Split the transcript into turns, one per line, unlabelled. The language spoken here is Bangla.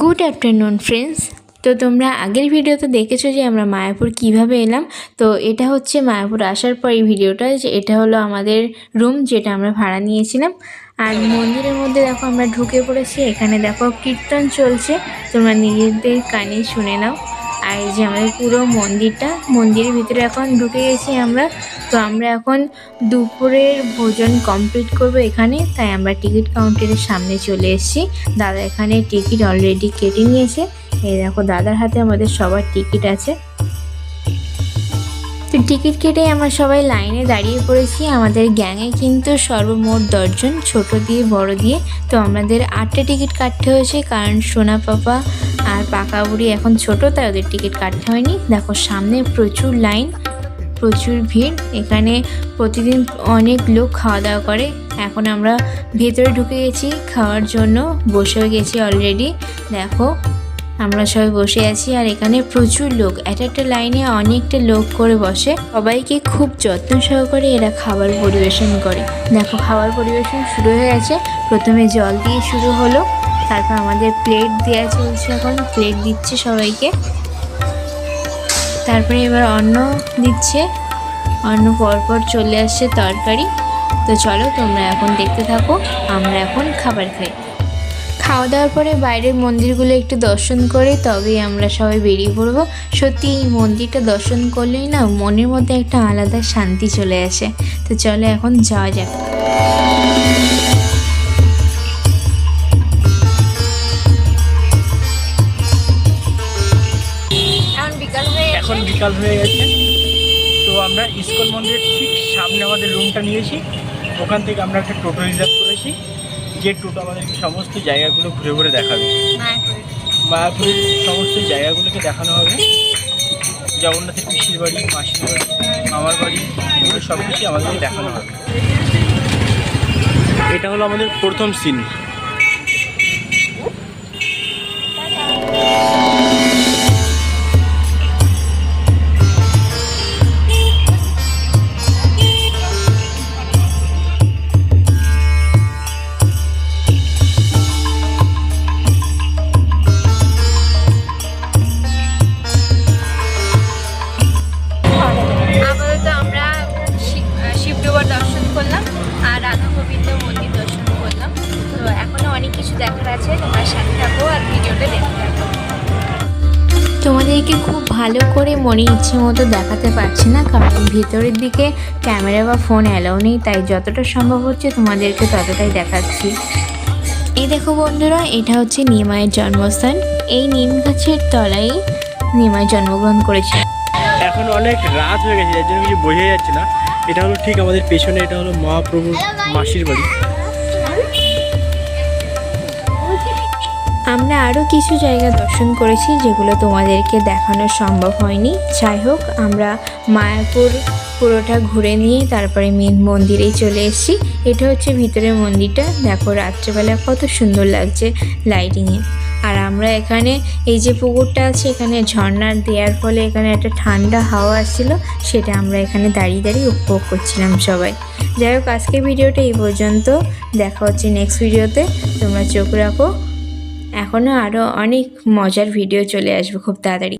Good afternoon friends. তো তোমরা আগের ভিডিওতে দেখেছো যে আমরা মায়াপুর কিভাবে এলাম। তো এটা হচ্ছে মায়াপুর আসার পর এই ভিডিওটা, যে এটা হলো আমাদের রুম যেটা আমরা ভাড়া নিয়েছিলাম। আর মন্দিরের মধ্যে দেখো আমরা ঢুকে পড়েছি। এখানে দেখো কীর্তন চলছে, তোমরা নিজেদের কানে শুনে নাও। আর এই যে আমাদের পুরো মন্দিরের ভিতরে এখন ঢুকে গেছি আমরা। তো আমরা এখন দুপুরের ভোজন কমপ্লিট করব এখানে, তাই আমরা টিকিট কাউন্টারের সামনে চলে এসেছি। দাদা এখানে টিকিট অলরেডি কেটে নিয়েছে। এই দেখো দাদার হাতে আমাদের সবার টিকিট আছে। তো টিকিট কেটে আমরা সবাই লাইনে দাঁড়িয়ে পড়েছি। আমাদের গ্যাংয়ে কিন্তু সর্বমোট 10 জন, ছোট দিয়ে বড় দিয়ে। তো আমাদের 8টা টিকিট কাটতে হয়েছে, কারণ সোনা পাপা আর পাকা বুড়ি এখন ছোট, তাই ওদের টিকিট কাটতে হয়নি। দেখো সামনে প্রচুর লাইন, প্রচুর ভিড়। এখানে প্রতিদিন অনেক লোক খাওয়া দাওয়া করে। এখন আমরা ভেতরে ঢুকে গেছি খাওয়ার জন্য, বসেও গেছি অলরেডি। দেখো আমরা সবাই বসে আছি, আর এখানে প্রচুর লোক, একটা লাইনে অনেকটা লোক করে বসে। সবাইকে খুব যত্ন সহকারে এরা খাবার পরিবেশন করে। দেখো খাবার পরিবেশন শুরু হয়ে গেছে। প্রথমে জল দিয়ে শুরু হলো, তারপর আমাদের প্লেট দেওয়া চলছে, এখন প্লেট দিচ্ছে সবাইকে। তারপরে এবার অন্ন দিচ্ছে, অন্য পরপর চলে আসছে তরকারি। তো চলো তোমরা এখন দেখতে থাকো, আমরা এখন খাবার খাই। খাওয়া দাওয়ার পরে বাইরের মন্দিরগুলো একটু দর্শন করে তবেই আমরা সবাই বেরিয়ে পড়বো। সত্যি এই মন্দিরটা দর্শন করলেই না মনের মধ্যে একটা আলাদা শান্তি চলে আসে। তো চলো এখন যাওয়া যাক।
এখন বিকাল হয়ে গেছে। তো আমরা ইস্কন মন্দিরের ঠিক সামনে আমাদের রুমটা নিয়েছি। ওখান থেকে আমরা একটা টোটো রিজার্ভ করেছি, যে টোটো আমাদেরকে সমস্ত জায়গাগুলো ঘুরে ঘুরে দেখাবে। মায়াপুরের সমস্ত জায়গাগুলোকে দেখানো হবে। জগন্নাথের পিসির বাড়ি, মাসির বাড়ি, মামার বাড়ি, এগুলো সব কিছুই আমাদেরকে দেখানো হবে। এটা হলো আমাদের প্রথম সিন।
দর্শন করলাম আর রাধা গোবিন্দ মন্দির দর্শন করলাম। তো এখনো অনেক কিছু দেখার আছে, তোমরা সাথে থাকো আর ভিডিওটা দেখতে থাকো। তোমাদেরকে খুব ভালো করে মনে ইচ্ছে মতো দেখাতে পারছি না, কারণ ভেতরের দিকে ক্যামেরা বা ফোন অ্যালাউ নেই, তাই যতটা সম্ভব হচ্ছে তোমাদেরকে ততটাই দেখাচ্ছি। এই দেখো বন্ধুরা, এটা হচ্ছে নিমাইয়ের জন্মস্থান। এই নিম গাছের তলায় নিমাই জন্মগ্রহণ করেছে।
এখন অনেক রাত হয়ে গেছে, যার জন্য কিছু বোঝা যাচ্ছে না। এটা হলো ঠিক আমাদের পেছনে, এটা হলো মহাপ্রভুর মাসির বাড়ি।
আমরা আরও কিছু জায়গা দর্শন করেছি যেগুলো তোমাদেরকে দেখানো সম্ভব হয়নি। যাই হোক, আমরা মায়াপুর পুরোটা ঘুরে নিয়ে তারপরে মেন মন্দিরেই চলে এসেছি। এটা হচ্ছে ভিতরের মন্দিরটা। দেখো রাত্রেবেলা কত সুন্দর লাগছে লাইটিংয়ে। আর আমরা এখানে এই যে পুকুরটা আছে, এখানে ঝর্ণার দেওয়ার ফলে এখানে একটা ঠান্ডা হাওয়া আসছিলো, সেটা আমরা এখানে দাঁড়িয়ে দাঁড়িয়ে উপভোগ করছিলাম সবাই। যাই হোক, আজকে ভিডিওটা এই পর্যন্ত। দেখা হচ্ছে নেক্সট ভিডিওতে, তোমরা চোখ রাখো। এখনও আরও অনেক মজার ভিডিও চলে আসবে খুব তাড়াতাড়ি।